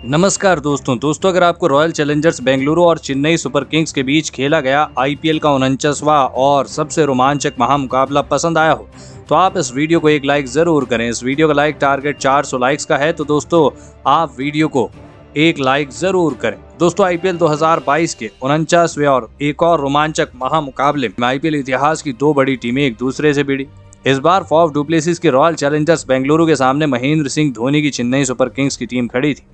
नमस्कार दोस्तों अगर आपको रॉयल चैलेंजर्स बेंगलुरु और चेन्नई सुपर किंग्स के बीच खेला गया आईपीएल का 49वां और सबसे रोमांचक महामुकाबला पसंद आया हो तो आप इस वीडियो को एक लाइक जरूर करें। इस वीडियो का लाइक टारगेट 400 लाइक्स का है, तो दोस्तों आप वीडियो को एक लाइक जरूर करें। दोस्तों आईपीएल 2022 के 49वें और एक और रोमांचक महामुकाबले में आईपीएल इतिहास की दो बड़ी टीमें एक दूसरे से भिड़ी। इस बार फॉफ डुप्लेसिस की रॉयल चैलेंजर्स बेंगलुरु के सामने महेंद्र सिंह धोनी की चेन्नई सुपर किंग्स की टीम खड़ी थी।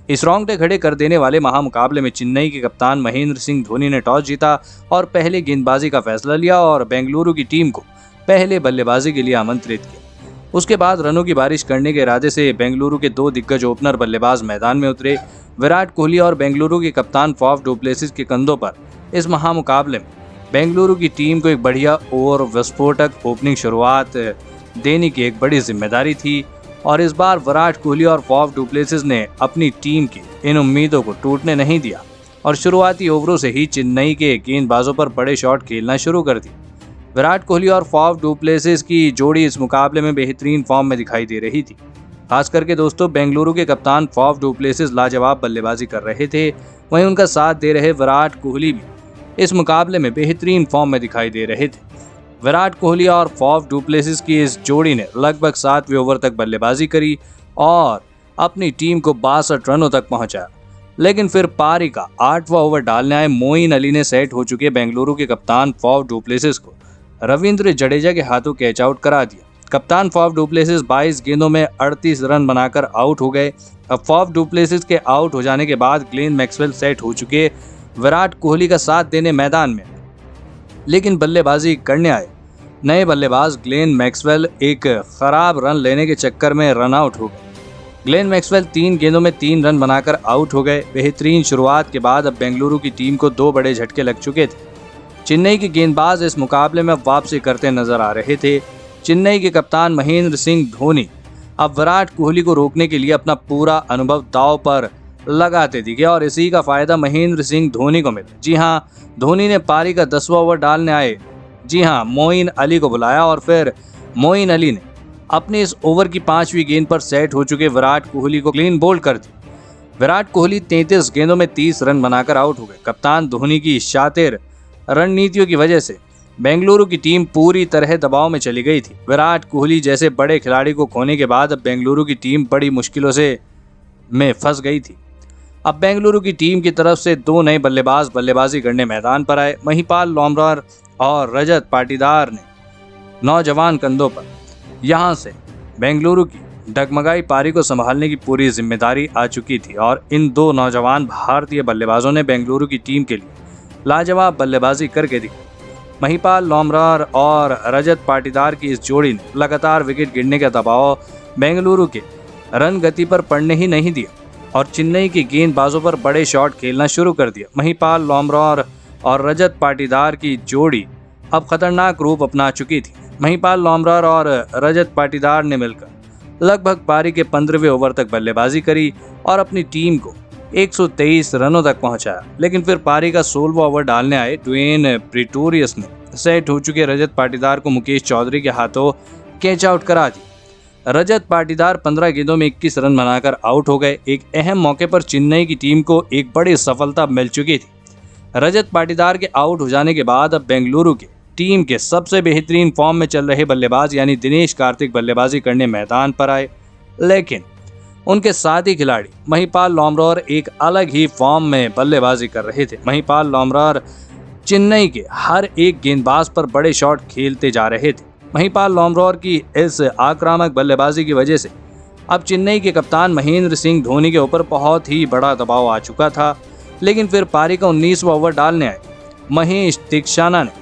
इस रोंगटे खड़े कर देने वाले महामुकाबले में चेन्नई के कप्तान महेंद्र सिंह धोनी ने टॉस जीता और पहले गेंदबाजी का फैसला लिया और बेंगलुरु की टीम को पहले बल्लेबाजी के लिए आमंत्रित किया। उसके बाद रनों की बारिश करने के इरादे से बेंगलुरु के दो दिग्गज ओपनर बल्लेबाज मैदान में उतरे। विराट कोहली और बेंगलुरु के कप्तान फॉफ डुप्लेसिस के कंधों पर इस महामुकाबले में बेंगलुरु की टीम को एक बढ़िया और विस्फोटक ओपनिंग शुरुआत देने की एक बड़ी जिम्मेदारी थी और इस बार विराट कोहली और फॉफ डुप्लेसिस ने अपनी टीम की इन उम्मीदों को टूटने नहीं दिया और शुरुआती ओवरों से ही चेन्नई के गेंदबाजों पर बड़े शॉट खेलना शुरू कर दिए। विराट कोहली और फॉफ डुप्लेसिस की जोड़ी इस मुकाबले में बेहतरीन फॉर्म में दिखाई दे रही थी। खास करके दोस्तों बेंगलुरु के कप्तान फॉफ डुप्लेसिस लाजवाब बल्लेबाजी कर रहे थे, वहीं उनका साथ दे रहे विराट कोहली भी इस मुकाबले में बेहतरीन फॉर्म में दिखाई दे रहे थे। विराट कोहली और फॉफ डुप्लेसिस की इस जोड़ी ने लगभग 7वें ओवर तक बल्लेबाजी करी और अपनी टीम को 62 रनों तक पहुंचाया, लेकिन फिर पारी का 8वां ओवर डालने आए मोइन अली ने सेट हो चुके बेंगलुरु के कप्तान फॉफ डुप्लेसिस को रविंद्र जडेजा के हाथों कैच आउट करा दिया। कप्तान फॉफ डुप्लेसिस 22 गेंदों में 38 रन बनाकर आउट हो गए। अब फॉफ डुप्लेसिस के आउट हो जाने के बाद ग्लेन मैक्सवेल सेट हो चुके विराट कोहली का साथ देने मैदान में, लेकिन बल्लेबाजी करने आए नए बल्लेबाज ग्लेन मैक्सवेल एक खराब रन लेने के चक्कर में रन आउट हो गए। ग्लेन मैक्सवेल 3 गेंदों में 3 रन बनाकर आउट हो गए। बेहतरीन शुरुआत के बाद अब बेंगलुरु की टीम को 2 बड़े झटके लग चुके थे। चेन्नई के गेंदबाज इस मुकाबले में वापसी करते नजर आ रहे थे। चेन्नई के कप्तान महेंद्र सिंह धोनी अब विराट कोहली को रोकने के लिए अपना पूरा अनुभव दांव पर लगाते दिखे और इसी का फायदा महेंद्र सिंह धोनी को मिला। जी हाँ, धोनी ने पारी का 10वां ओवर डालने आए मोइन अली को बुलाया और फिर मोइन अली ने अपने इस ओवर की 5वीं गेंद पर सेट हो चुके विराट कोहली को क्लीन बोल्ड कर दी। विराट कोहली 33 गेंदों में 30 रन बनाकर आउट हो गए। कप्तान धोनी की शातिर रणनीतियों की वजह से बेंगलुरु की टीम पूरी तरह दबाव में चली गई थी। विराट कोहली जैसे बड़े खिलाड़ी को खोने के बाद अब बेंगलुरु की टीम बड़ी मुश्किलों से में फंस गई थी। अब बेंगलुरु की टीम की तरफ से 2 नए बल्लेबाज बल्लेबाजी करने मैदान पर आए। महिपाल लोमरार और रजत पाटीदार ने नौजवान कंधों पर यहां से बेंगलुरु की डगमगाई पारी को संभालने की पूरी जिम्मेदारी आ चुकी थी और इन 2 नौजवान भारतीय बल्लेबाजों ने बेंगलुरु की टीम के लिए लाजवाब बल्लेबाजी करके दिखाई। महिपाल लोमरार और रजत पाटीदार की इस जोड़ी ने लगातार विकेट गिरने का दबाव बेंगलुरु के रन गति पर पड़ने ही नहीं दिया और चेन्नई के गेंदबाजों पर बड़े शॉट खेलना शुरू कर दिया। महिपाल लोमरार और रजत पाटीदार की जोड़ी अब खतरनाक रूप अपना चुकी थी। महिपाल लोमरार और रजत पाटीदार ने मिलकर लगभग पारी के 15वें ओवर तक बल्लेबाजी करी और अपनी टीम को 123 रनों तक पहुंचाया, लेकिन फिर पारी का 16वां ओवर डालने आए ड्वेन प्रिटोरियस ने सेट हो चुके रजत पाटीदार को मुकेश चौधरी के हाथों कैच आउट करा दी। रजत पाटीदार 15 गेंदों में 21 रन बनाकर आउट हो गए। एक अहम मौके पर चेन्नई की टीम को एक बड़ी सफलता मिल चुकी थी। रजत पाटीदार के आउट हो जाने के बाद अब बेंगलुरु के टीम के सबसे बेहतरीन फॉर्म में चल रहे बल्लेबाज यानी दिनेश कार्तिक बल्लेबाजी करने मैदान पर आए, लेकिन उनके साथी खिलाड़ी महिपाल लोमरार एक अलग ही फॉर्म में बल्लेबाजी कर रहे थे। महिपाल लोमरार चेन्नई के हर एक गेंदबाज पर बड़े शॉट खेलते जा रहे थे। महिपाल लोमरार की इस आक्रामक बल्लेबाजी की वजह से अब चेन्नई के कप्तान महेंद्र सिंह धोनी के ऊपर बहुत ही बड़ा दबाव आ चुका था, लेकिन फिर पारी का 19वां ओवर डालने आए महेश तीक्षाना ने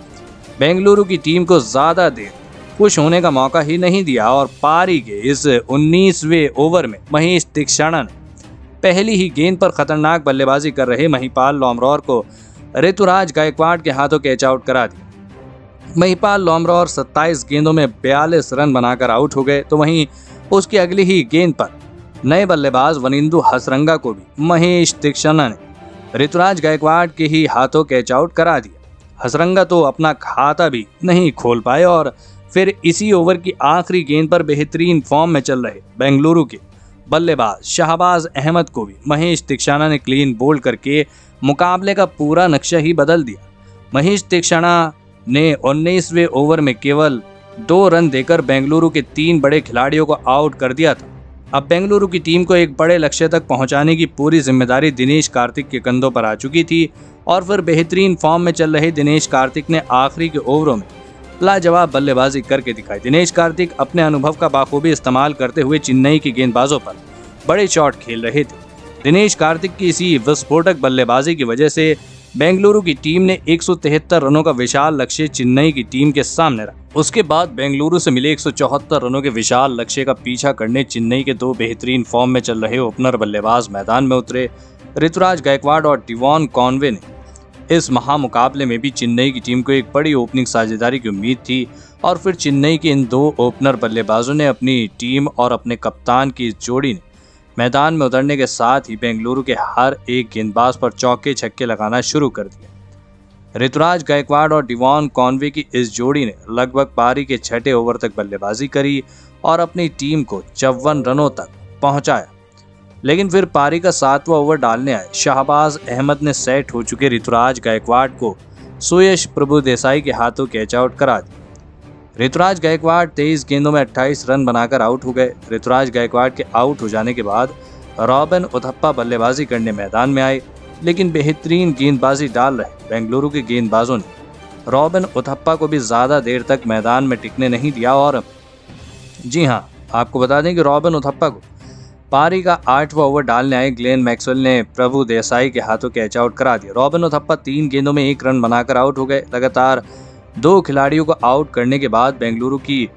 बेंगलुरु की टीम को ज़्यादा देर खुश होने का मौका ही नहीं दिया और पारी के इस 19वें ओवर में महेश तीक्षाना ने पहली ही गेंद पर खतरनाक बल्लेबाजी कर रहे महिपाल लोमरार को ऋतुराज गायकवाड़ के हाथों कैच आउट करा दिया। महिपाल लोमरार 27 गेंदों में 42 रन बनाकर आउट हो गए, तो वहीं उसकी अगली ही गेंद पर नए बल्लेबाज वनिंदु हसरंगा को भी महेश तीक्षाना ने ऋतुराज गायकवाड़ के ही हाथों कैच आउट करा दिया। हसरंगा तो अपना खाता भी नहीं खोल पाए और फिर इसी ओवर की आखिरी गेंद पर बेहतरीन फॉर्म में चल रहे बेंगलुरु के बल्लेबाज शहबाज अहमद को भी महेश तीक्षणा ने क्लीन बोल्ड करके मुकाबले का पूरा नक्शा ही बदल दिया। महेश तीक्षणा ने 19वें ओवर में केवल 2 रन देकर बेंगलुरु के 3 बड़े खिलाड़ियों को आउट कर दिया था। अब बेंगलुरु की टीम को एक बड़े लक्ष्य तक पहुंचाने की पूरी जिम्मेदारी दिनेश कार्तिक के कंधों पर आ चुकी थी और फिर बेहतरीन फॉर्म में चल रहे दिनेश कार्तिक ने आखिरी के ओवरों में लाजवाब बल्लेबाजी करके दिखाई। दिनेश कार्तिक अपने अनुभव का बाखूबी इस्तेमाल करते हुए चेन्नई के गेंदबाजों पर बड़े शॉट खेल रहे थे। दिनेश कार्तिक की इसी विस्फोटक बल्लेबाजी की वजह से बेंगलुरु की टीम ने 173 रनों का विशाल लक्ष्य चेन्नई की टीम के सामने रखा। उसके बाद बेंगलुरु से मिले 174 रनों के विशाल लक्ष्य का पीछा करने चेन्नई के 2 बेहतरीन फॉर्म में चल रहे ओपनर बल्लेबाज मैदान में उतरे। ऋतुराज गायकवाड़ और डिवॉन कॉनवे ने इस महामुकाबले में भी चेन्नई की टीम को एक बड़ी ओपनिंग साझेदारी की उम्मीद थी और फिर चेन्नई के इन 2 ओपनर बल्लेबाजों ने अपनी टीम और अपने कप्तान की इस जोड़ी ने मैदान में उतरने के साथ ही बेंगलुरु के हर एक गेंदबाज पर चौके छक्के लगाना शुरू कर दिया। ऋतुराज गायकवाड़ और डिवॉन कॉनवे की इस जोड़ी ने लगभग पारी के 6ठे ओवर तक बल्लेबाजी करी और अपनी टीम को 54 रनों तक पहुंचाया, लेकिन फिर पारी का 7वां ओवर डालने आए शहबाज अहमद ने सेट हो चुके ऋतुराज गायकवाड़ को सुयश प्रभुदेसाई के हाथों कैच आउट करा दिया। ऋतुराज गायकवाड़ 23 गेंदों में 28 रन बनाकर आउट हो गए। ऋतुराज गायकवाड़ के आउट हो जाने के बाद रॉबिन उथप्पा बल्लेबाजी करने मैदान में आए, लेकिन बेहतरीन गेंदबाजी डाल रहे बेंगलुरु के गेंदबाजों ने रॉबिन उथप्पा को भी ज़्यादा देर तक मैदान में टिकने नहीं दिया। और जी हाँ, आपको बता दें कि रॉबिन उथप्पा को पारी का 8वां ओवर डालने आए ग्लेन मैक्सवेल ने प्रभु देसाई के हाथों कैच आउट करा दिया। रॉबिन उथप्पा 3 गेंदों में 1 रन बनाकर आउट हो गए। लगातार 2 खिलाड़ियों को आउट करने के बाद बेंगलुरु की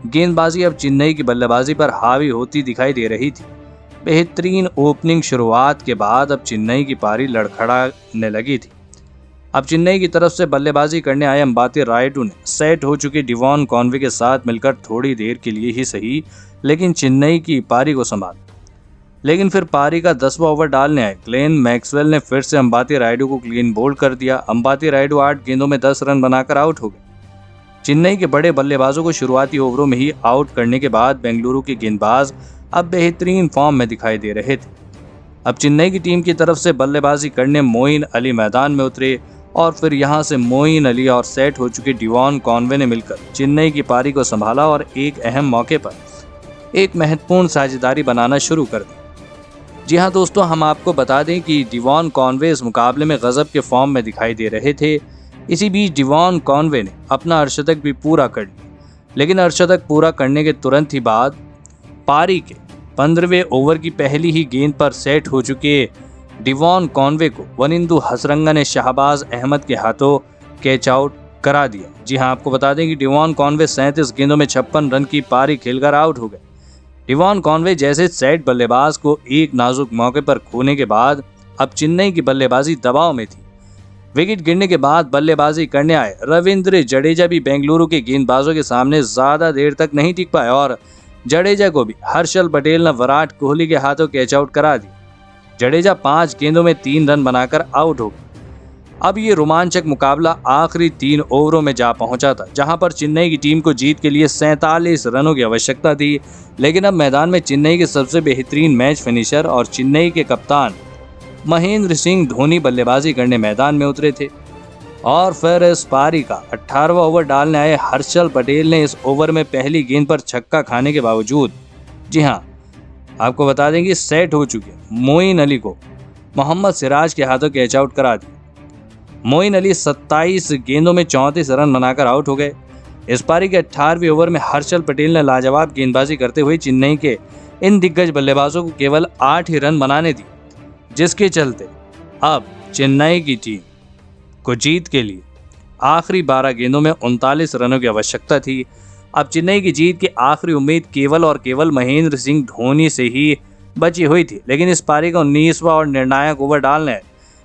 गेंदबाजी अब चेन्नई की बल्लेबाजी पर हावी होती दिखाई दे रही थी। बेहतरीन ओपनिंग शुरुआत के बाद अब चेन्नई की पारी लड़खड़ाने लगी थी। अब चेन्नई की तरफ से बल्लेबाजी करने आए अंबाती रायडू ने सेट हो चुके डिवॉन कॉनवे के साथ मिलकर थोड़ी देर के लिए ही सही, लेकिन चेन्नई की पारी को संभाला। लेकिन फिर पारी का 10वां ओवर डालने आए ग्लेन मैक्सवेल ने फिर से अंबाती रायडू को क्लीन बोल्ड कर दिया। अंबाती रायडू 8 गेंदों में 10 रन बनाकर आउट हो गए। चेन्नई के बड़े बल्लेबाजों को शुरुआती ओवरों में ही आउट करने के बाद बेंगलुरु के गेंदबाज अब बेहतरीन फॉर्म में दिखाई दे रहे थे। अब चेन्नई की टीम की तरफ से बल्लेबाजी करने मोइन अली मैदान में उतरे और फिर यहां से मोइन अली और सेट हो चुके डिवॉन कॉनवे ने मिलकर चेन्नई की पारी को संभाला और एक अहम मौके पर एक महत्वपूर्ण साझेदारी बनाना शुरू कर दी। जी हाँ दोस्तों, हम आपको बता दें कि डिवॉन कॉनवे इस मुकाबले में गजब के फॉर्म में दिखाई दे रहे थे। इसी बीच डिवॉन कॉनवे ने अपना अर्धशतक भी पूरा कर लिया, लेकिन अर्धशतक पूरा करने के तुरंत ही बाद पारी के 15वें ओवर की पहली ही गेंद पर सेट हो चुके डिवॉन कॉनवे को वनिंदु हसरंगा ने शहबाज अहमद के हाथों कैच आउट करा दिया। जी हाँ, आपको बता दें कि डिवॉन कॉनवे 37 गेंदों में 56 रन की पारी खेलकर आउट हो गए। डिवॉन कॉनवे जैसे सेट बल्लेबाज को एक नाजुक मौके पर खोने के बाद अब चेन्नई की बल्लेबाजी दबाव में थी। विकेट गिरने के बाद बल्लेबाजी करने आए रविंद्र जडेजा भी बेंगलुरु के गेंदबाजों के सामने ज्यादा देर तक नहीं टिक पाए और जडेजा को भी हर्षल पटेल ने विराट कोहली के हाथों कैच आउट करा दिया। जडेजा 5 गेंदों में 3 रन बनाकर आउट हो गए। अब ये रोमांचक मुकाबला आखिरी 3 ओवरों में जा पहुंचा था, जहां पर चेन्नई की टीम को जीत के लिए 47 रनों की आवश्यकता थी। लेकिन अब मैदान में चेन्नई के सबसे बेहतरीन मैच फिनिशर और चेन्नई के कप्तान महेंद्र सिंह धोनी बल्लेबाजी करने मैदान में उतरे थे और फिर इस पारी का 18वां ओवर डालने आए हर्षल पटेल ने इस ओवर में पहली गेंद पर छक्का खाने के बावजूद, जी हाँ, आपको बता दें कि सेट हो चुके मोइन अली को मोहम्मद सिराज के हाथों कैच आउट करा दिया। मोइन अली 27 गेंदों में 34 रन बनाकर आउट हो गए। इस पारी के 18वें ओवर में हर्षल पटेल ने लाजवाब गेंदबाजी करते हुए चेन्नई के इन दिग्गज बल्लेबाजों को केवल 8 ही रन बनाने दी, जिसके चलते अब चेन्नई की टीम को जीत के लिए आखिरी 12 गेंदों में 39 रनों की आवश्यकता थी। अब चेन्नई की जीत की आखिरी उम्मीद केवल और केवल महेंद्र सिंह धोनी से ही बची हुई थी। लेकिन इस पारी का 19वां और निर्णायक ओवर डालने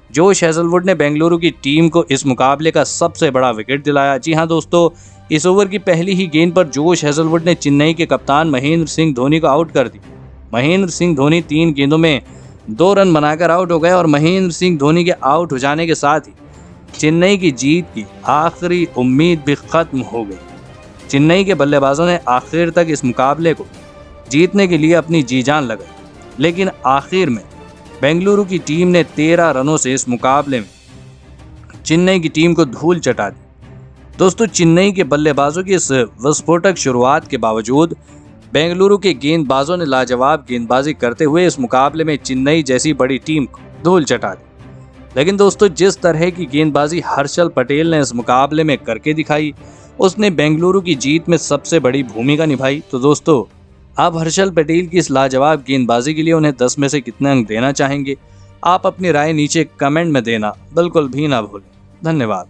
जोश हेजलवुड ने बेंगलुरु की टीम को इस मुकाबले का सबसे बड़ा विकेट दिलाया। जी हाँ दोस्तों, इस ओवर की पहली ही गेंद पर जोश हेजलवुड ने चेन्नई के कप्तान महेंद्र सिंह धोनी को आउट कर दिया। महेंद्र सिंह धोनी 3 गेंदों में 2 रन बनाकर आउट हो गए और महेंद्र सिंह धोनी के आउट हो जाने के साथ ही चेन्नई की जीत की आखिरी उम्मीद भी खत्म हो गई। चेन्नई के बल्लेबाजों ने आखिर तक इस मुकाबले को जीतने के लिए अपनी जी जान लगाई। लेकिन आखिर में बेंगलुरु की टीम ने 13 रनों से इस मुकाबले में चेन्नई की टीम को धूल चटा दी। दोस्तों, चेन्नई के बल्लेबाजों की इस विस्फोटक शुरुआत के बावजूद बेंगलुरु के गेंदबाजों ने लाजवाब गेंदबाजी करते हुए इस मुकाबले में चेन्नई जैसी बड़ी टीम को धूल चटा दी। लेकिन दोस्तों, जिस तरह की गेंदबाजी हर्षल पटेल ने इस मुकाबले में करके दिखाई, उसने बेंगलुरु की जीत में सबसे बड़ी भूमिका निभाई। तो दोस्तों, आप हर्षल पटेल की इस लाजवाब गेंदबाजी के लिए उन्हें 10 में से कितने अंक देना चाहेंगे? आप अपनी राय नीचे कमेंट में देना बिल्कुल भी ना भूलें। धन्यवाद।